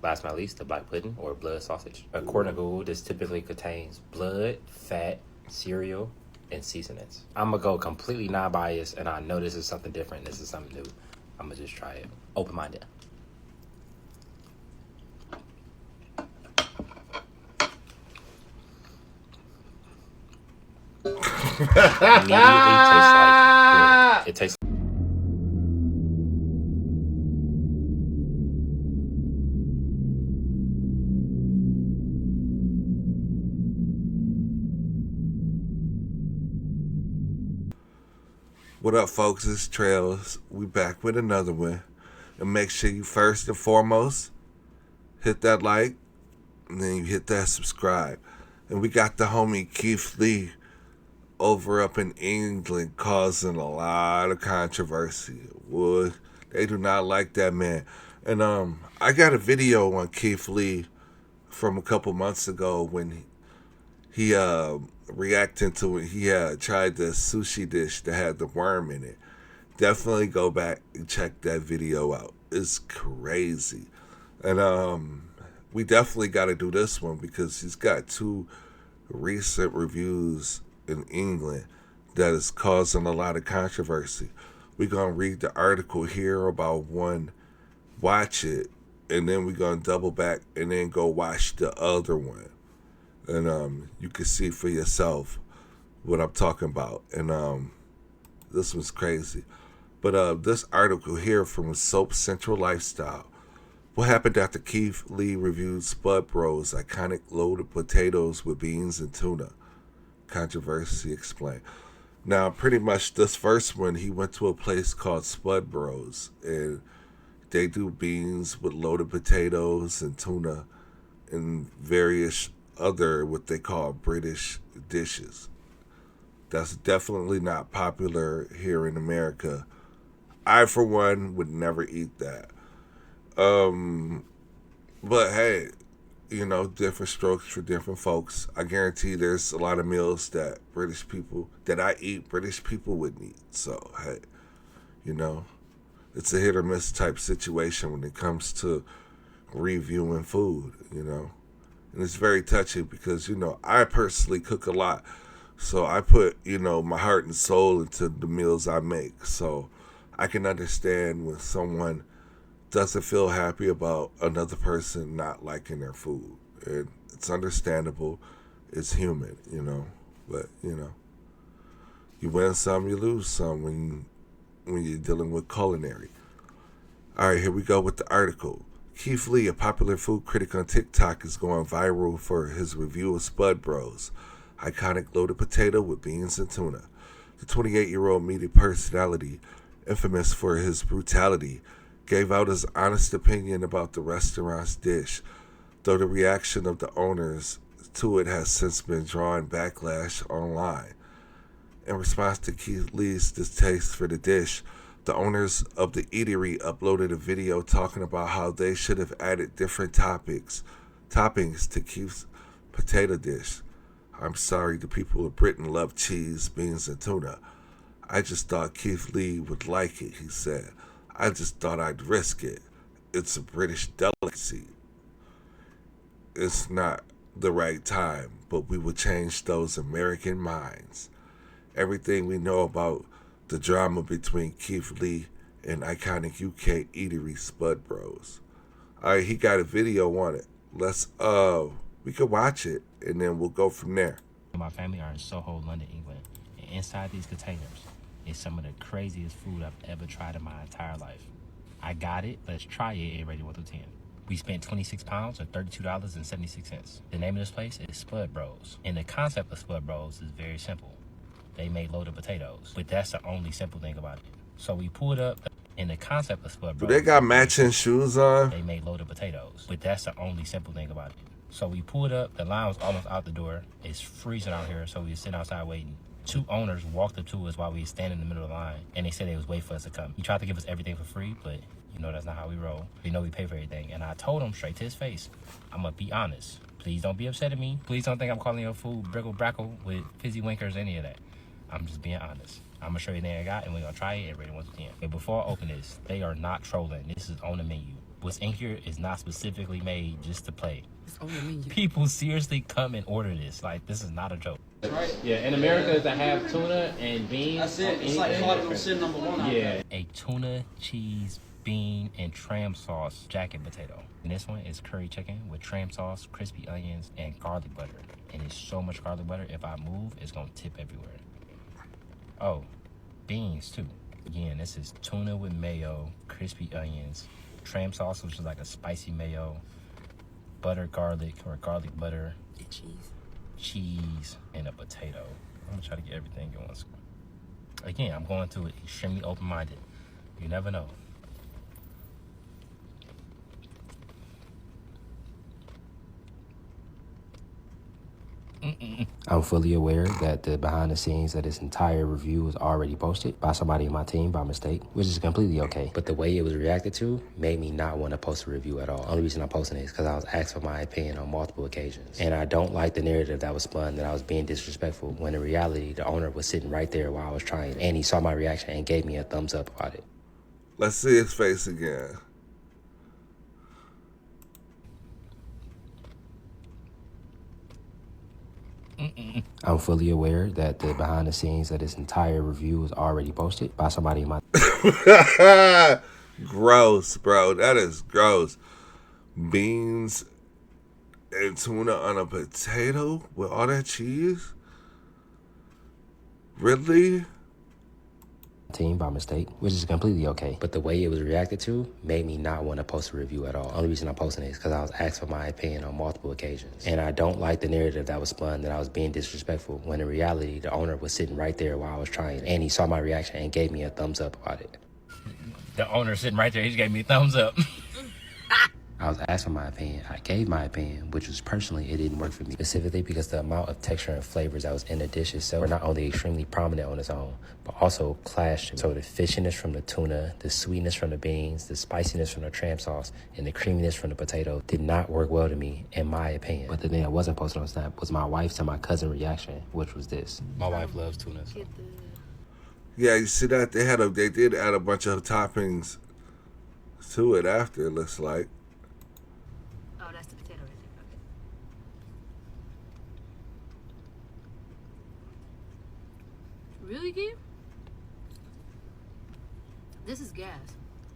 Last but not least, the black pudding or blood sausage. According to Google, this typically contains blood, fat, cereal, and seasonings. I'm gonna go completely non-biased, and I know this is something different. This is something new. I'm gonna just try it. Open-minded. Immediately tastes like it tastes. What up, folks? It's Trails. We back with another one. And make sure you first and foremost hit that like, and then you hit that subscribe. And we got the homie Keith Lee over up in England causing a lot of controversy. Would they do not like that man. And I got a video on Keith Lee from a couple months ago when he reacting to it. He tried the sushi dish that had the worm in it. Definitely go back and check that video out. It's crazy. And we definitely got to do this one because he's got two recent reviews in England that is causing a lot of controversy. We're going to read the article here about one, watch it, and then we're going to double back and then go watch the other one. And you can see for yourself what I'm talking about. And this was crazy. But this article here from Soap Central Lifestyle. What happened after Keith Lee reviewed Spud Bros' iconic loaded potatoes with beans and tuna? Controversy explained. Now, pretty much this first one, he went to a place called Spud Bros. And they do beans with loaded potatoes and tuna and various other what they call British dishes. That's definitely not popular here in America. I, for one, would never eat that. But hey, you know, different strokes for different folks. I guarantee there's a lot of meals that British people, that I eat, British people wouldn't eat. So, hey, you know, it's a hit or miss type situation when it comes to reviewing food, you know. And it's very touchy because, you know, I personally cook a lot. So I put, you know, my heart and soul into the meals I make. So I can understand when someone doesn't feel happy about another person not liking their food. And it's understandable. It's human, you know. But, you know, you win some, you lose some when you're dealing with culinary. All right, here we go with the article. Keith Lee, a popular food critic on TikTok, is going viral for his review of Spud Bros' iconic loaded potato with beans and tuna. The 28-year-old media personality, infamous for his brutality, gave out his honest opinion about the restaurant's dish, though the reaction of the owners to it has since been drawing backlash online. In response to Keith Lee's distaste for the dish, the owners of the eatery uploaded a video talking about how they should have added different toppings to Keith's potato dish. I'm sorry, the people of Britain love cheese, beans, and tuna. I just thought Keith Lee would like it, he said. I just thought I'd risk it. It's a British delicacy. It's not the right time, but we will change those American minds. Everything we know about the drama between Keith Lee and iconic UK eatery Spud Bros. Alright, he got a video on it. We could watch it and then we'll go from there. My family are in Soho, London, England. And inside these containers is some of the craziest food I've ever tried in my entire life. I got it. Let's try it and rate it 1 through 10. We spent £26 or $32.76. The name of this place is Spud Bros. And the concept of Spud Bros is very simple. They made loaded potatoes, but that's the only simple thing about it. So we pulled up, and the concept of Spud Bros. Do they got matching shoes on? They made loaded potatoes, but that's the only simple thing about it. So we pulled up, the line was almost out the door. It's freezing out here, so we were sitting outside waiting. 2 owners walked up to us while we were standing in the middle of the line, and they said they was waiting for us to come. He tried to give us everything for free, but you know that's not how we roll. We know we pay for everything, and I told him straight to his face, I'm gonna be honest. Please don't be upset at me. Please don't think I'm calling your food brickle brackle with fizzy winkers, any of that. I'm just being honest. I'm gonna show you everything I got, and we're gonna try it and rate it 1 to 10. But before I open this, they are not trolling. This is on the menu. What's in here is not specifically made just to play. It's on the menu. People seriously come and order this. Like, this is not a joke. Right. Yeah, in America, they have tuna and beans. That's it. It's like Cardinal Sin number one. Yeah. A tuna, cheese, bean, and tram sauce jacket potato. And this one is curry chicken with tram sauce, crispy onions, and garlic butter. And it's so much garlic butter, if I move, it's gonna tip everywhere. Oh, beans too. Again, this is tuna with mayo, crispy onions, tram sauce, which is like a spicy mayo, butter garlic or garlic butter, And cheese, and a potato. I'm gonna try to get everything going. Again, I'm going to it extremely open-minded. You never know. I'm fully aware that the behind the scenes of this entire review was already posted by somebody in my team by mistake, which is completely okay. But the way it was reacted to made me not want to post a review at all. Only reason I'm posting it is because I was asked for my opinion on multiple occasions. And I don't like the narrative that was spun that I was being disrespectful, when in reality, the owner was sitting right there while I was trying, and he saw my reaction and gave me a thumbs up about it. Let's see his face again. I'm fully aware that the behind the scenes of this entire review was already posted by somebody in my... Gross, bro. That is gross. Beans and tuna on a potato with all that cheese? Really? team by mistake, which is completely okay. But the way it was reacted to made me not want to post a review at all. Only reason I'm posting it is because I was asked for my opinion on multiple occasions. And I don't like the narrative that was spun that I was being disrespectful, when in reality, the owner was sitting right there while I was trying, and he saw my reaction and gave me a thumbs up about it. The owner sitting right there, he just gave me a thumbs up. I was asked for my opinion. I gave my opinion, which was personally, it didn't work for me. Specifically because the amount of texture and flavors that was in the dish itself were not only extremely prominent on its own, but also clashed. So the fishiness from the tuna, the sweetness from the beans, the spiciness from the tram sauce, and the creaminess from the potato did not work well to me, in my opinion. But the thing I wasn't posting on Snap was my wife's to my cousin reaction, which was this. My wife loves tuna. So. Yeah, you see that? They did add a bunch of toppings to it after, it looks like. Oh, that's the potato right there. Okay. Really, Gabe? This is gas.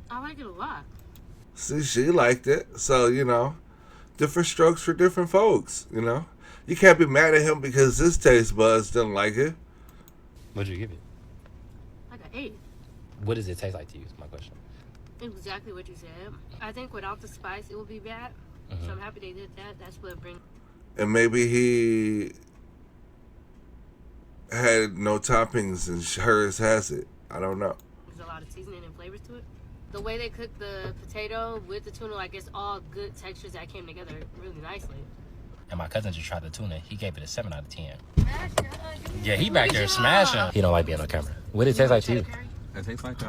I like it a lot. See, she liked it. So, different strokes for different folks, You can't be mad at him because his taste buds didn't like it. What'd you give it? Like an 8. What does it taste like to you is my question. Exactly what you said. I think without the spice, it would be bad. So I'm happy they did that. That's what brings. And maybe he had no toppings and hers has it. I don't know. There's a lot of seasoning and flavors to it. The way they cook the potato with the tuna, like it's all good textures that came together really nicely. And my cousin just tried the tuna. He gave it a 7 out of 10. Yeah, he back there smashing. He don't like being on camera. What did it taste like to you? It tastes like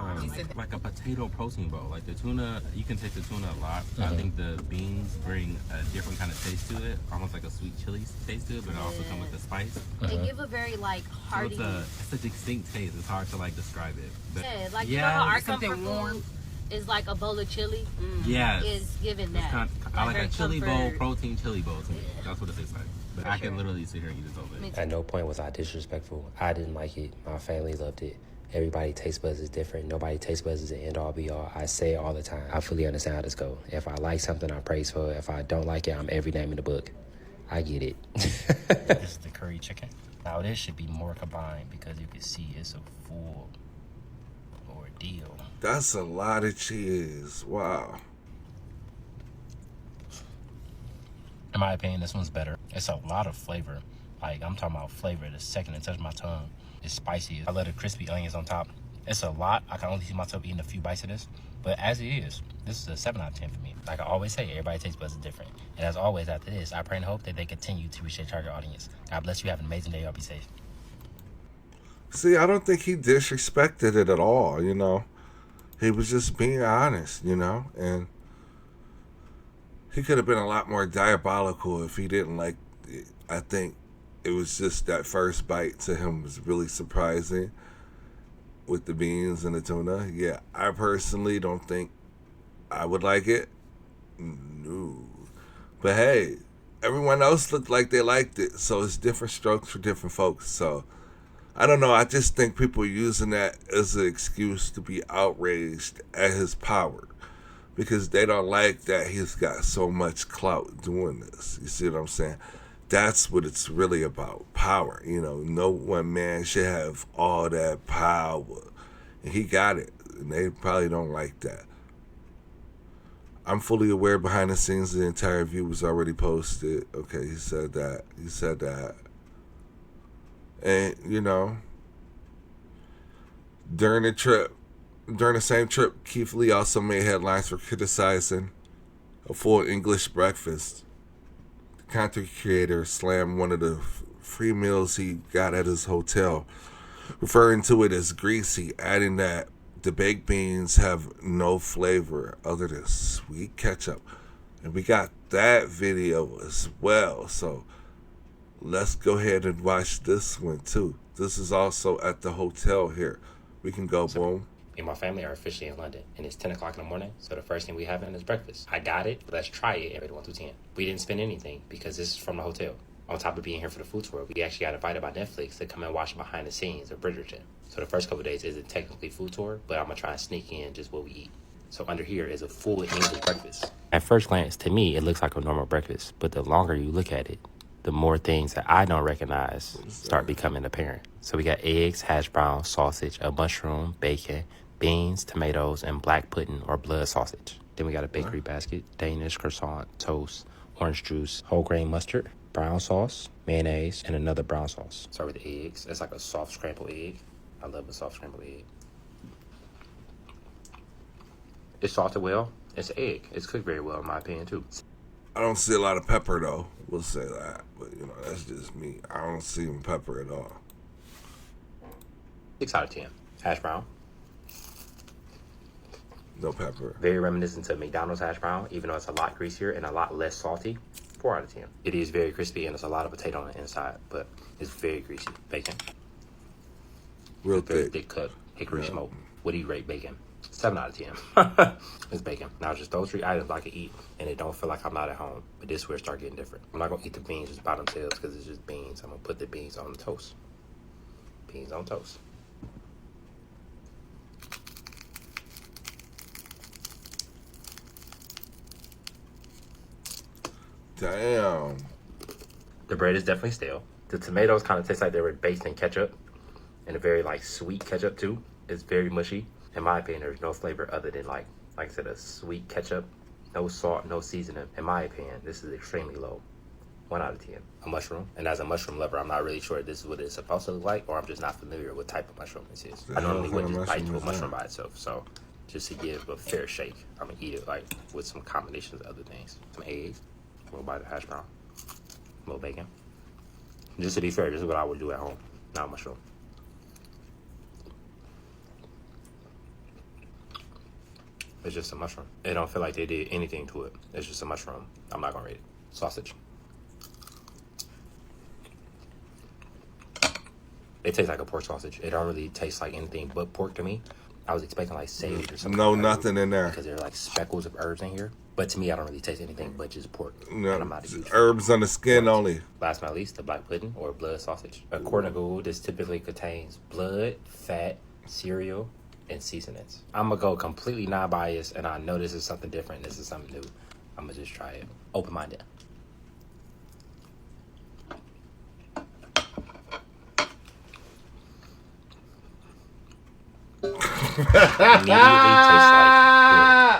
a potato protein bowl. Like the tuna, you can taste the tuna a lot. I think the beans bring a different kind of taste to it, almost like a sweet chili taste to it, but it also comes with the spice. They give a very hearty. So it's a distinct taste. It's hard to describe it. But Yeah, you know how our comfort food is like a bowl of chili? Yes. Is given that. I like a chili bowl, comfort. protein chili bowl to me. That's what it tastes like. But I can literally sit here and eat this all day. At no point was I disrespectful. I didn't like it. My family loved it. Everybody taste buds is different. Nobody taste buds is the end all be all. I say it all the time. I fully understand how this go. If I like something, I praise for it. If I don't like it, I'm every name in the book. I get it. This is the curry chicken. Now this should be more combined because you can see it's a full ordeal. That's a lot of cheese. Wow. In my opinion, this one's better. It's a lot of flavor. Like, I'm talking about flavor. The second it touched my tongue, it's spicy. I love the crispy onions on top. It's a lot. I can only see myself eating a few bites of this. But as it is, this is a 7 out of 10 for me. Like I always say, everybody tastes buds is different. And as always, after this, I pray and hope that they continue to reach their target audience. God bless you. Have an amazing day. Y'all be safe. See, I don't think he disrespected it at all, He was just being honest, and he could have been a lot more diabolical if he didn't like it. I think it was just that first bite to him was really surprising with the beans and the tuna. Yeah, I personally don't think I would like it, No. But hey, everyone else looked like they liked it, so it's different strokes for different folks. So I don't know. I just think people are using that as an excuse to be outraged at his power because they don't like that he's got so much clout doing this. You see what I'm saying? That's what it's really about, power. You know, no one man should have all that power. And he got it. And they probably don't like that. I'm fully aware behind the scenes the entire view was already posted. Okay, he said that. He said that. And, you know, during the same trip, Keith Lee also made headlines for criticizing a full English breakfast. The content creator slammed one of the free meals he got at his hotel, referring to it as greasy, adding that the baked beans have no flavor other than sweet ketchup. And we got that video as well. So let's go ahead and watch this one too. This is also at the hotel here. We can go boom. Me and my family are officially in London, and it's 10 o'clock in the morning, so the first thing we have is breakfast. I got it, but let's try it and rate it 1 through 10. We didn't spend anything because this is from the hotel. On top of being here for the food tour, we actually got invited by Netflix to come and watch behind the scenes of Bridgerton. So the first couple of days isn't technically food tour, but I'm going to try and sneak in just what we eat. So under here is a full English breakfast. At first glance, to me, it looks like a normal breakfast, but the longer you look at it, the more things that I don't recognize start becoming apparent. So we got eggs, hash browns, sausage, a mushroom, bacon, beans, tomatoes, and black pudding or blood sausage. Then we got a bakery basket, Danish croissant, toast, orange juice, whole grain mustard, brown sauce, mayonnaise, and another brown sauce. Start with the eggs. It's like a soft scrambled egg. I love a soft scrambled egg. It's salted well. It's an egg. It's cooked very well in my opinion too. I don't see a lot of pepper though. We'll say that. But you know, that's just me. I don't see pepper at all. 6 out of 10. Hash brown. No pepper. Very reminiscent to McDonald's hash brown, even though it's a lot greasier and a lot less salty. 4 out of 10. It is very crispy and there's a lot of potato on the inside, but it's very greasy. Bacon. Real Very thick. thick cut. Hickory smoke. What do you rate bacon? 7 out of 10. It's bacon. Now, just those 3 items I can eat, and it don't feel like I'm not at home. But this is where it start getting different. I'm not going to eat the beans just by themselves because it's just beans. I'm going to put the beans on the toast. Beans on toast. Damn. The bread is definitely stale. The tomatoes kind of taste like they were based in ketchup, and a very like sweet ketchup too. It's very mushy. In my opinion, there's no flavor other than like I said, a sweet ketchup. No salt, no seasoning. In my opinion, this is extremely low. 1 out of 10. A mushroom. And as a mushroom lover, I'm not really sure if this is what it's supposed to look like, or I'm just not familiar with what type of mushroom this is. I normally wouldn't just bite into a mushroom by itself. So just to give a fair shake, I'm going to eat it like with some combinations of other things. Some eggs. A little bite of hash brown. A little bacon. Just to be fair, this is what I would do at home. Not a mushroom. It's just a mushroom. It don't feel like they did anything to it. It's just a mushroom. I'm not going to rate it. Sausage. It tastes like a pork sausage. It don't really taste like anything but pork to me. I was expecting like sage or something. No, like nothing in there. Because there are like speckles of herbs in here. But to me, I don't really taste anything but just pork. No, and I'm not a huge herbs on the skin only. Last but not least, the black pudding or blood sausage. According to Google, this typically contains blood, fat, cereal, and seasonings. I'm gonna go completely non-biased, and I know this is something different. This is something new. I'm gonna just try it. Open-minded.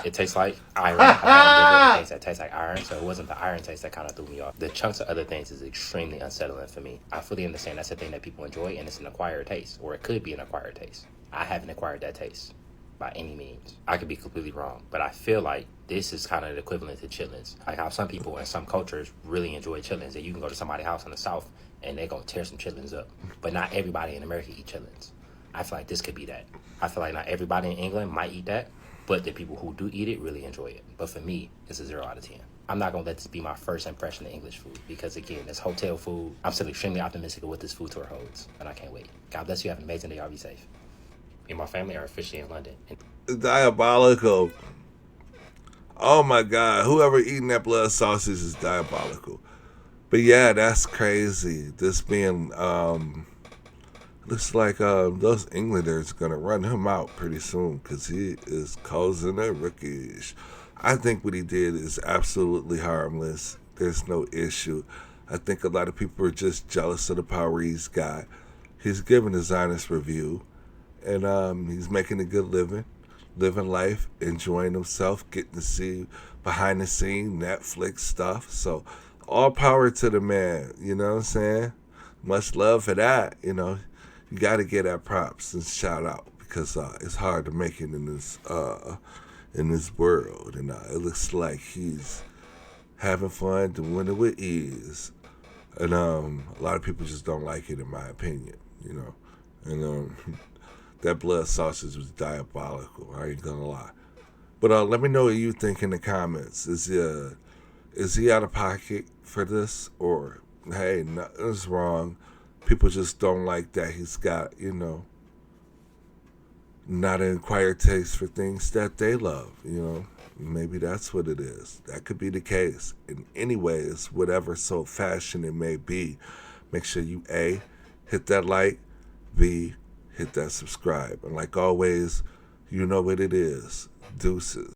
It tastes like iron. I've had things that taste like iron, so it wasn't the iron taste that kind of threw me off. The chunks of other things is extremely unsettling for me. I fully understand that's a thing that people enjoy, and it's an acquired taste, or it could be an acquired taste. I haven't acquired that taste by any means. I could be completely wrong, but I feel like this is kind of the equivalent to chitlins. Like how some people in some cultures really enjoy chitlins, and you can go to somebody's house in the South and they're gonna tear some chitlins up. But not everybody in America eat chitlins. I feel like this could be that. I feel like not everybody in England might eat that, but the people who do eat it really enjoy it. But for me, it's a 0 out of 10. I'm not gonna let this be my first impression of English food because again, it's hotel food. I'm still extremely optimistic of what this food tour holds, and I can't wait. God bless you. Have an amazing day. Y'all be safe. Me and my family are officially in London. It's diabolical. Oh my God, whoever eating that blood sausage is diabolical. But yeah, that's crazy. This being, looks like those Englanders gonna run him out pretty soon because he is causing a ruckus. I think what he did is absolutely harmless. There's no issue. I think a lot of people are just jealous of the power he's got. He's giving his honest review, and he's making a good living life, enjoying himself, getting to see behind the scene Netflix stuff. So all power to the man, you know what I'm saying? Much love for that, you know. You got to get that props and shout out because it's hard to make it in this world, and it looks like he's having fun, doing it with ease, and a lot of people just don't like it, in my opinion, you know, and that blood sausage was diabolical. I ain't gonna lie, but let me know what you think in the comments. Is he out of pocket for this, or hey, nothing's wrong? People just don't like that he's got, you know, not an acquired taste for things that they love, you know. Maybe that's what it is. That could be the case. And anyways, whatever so fashion it may be, make sure you A, hit that like, B, hit that subscribe. And like always, you know what it is. Deuces.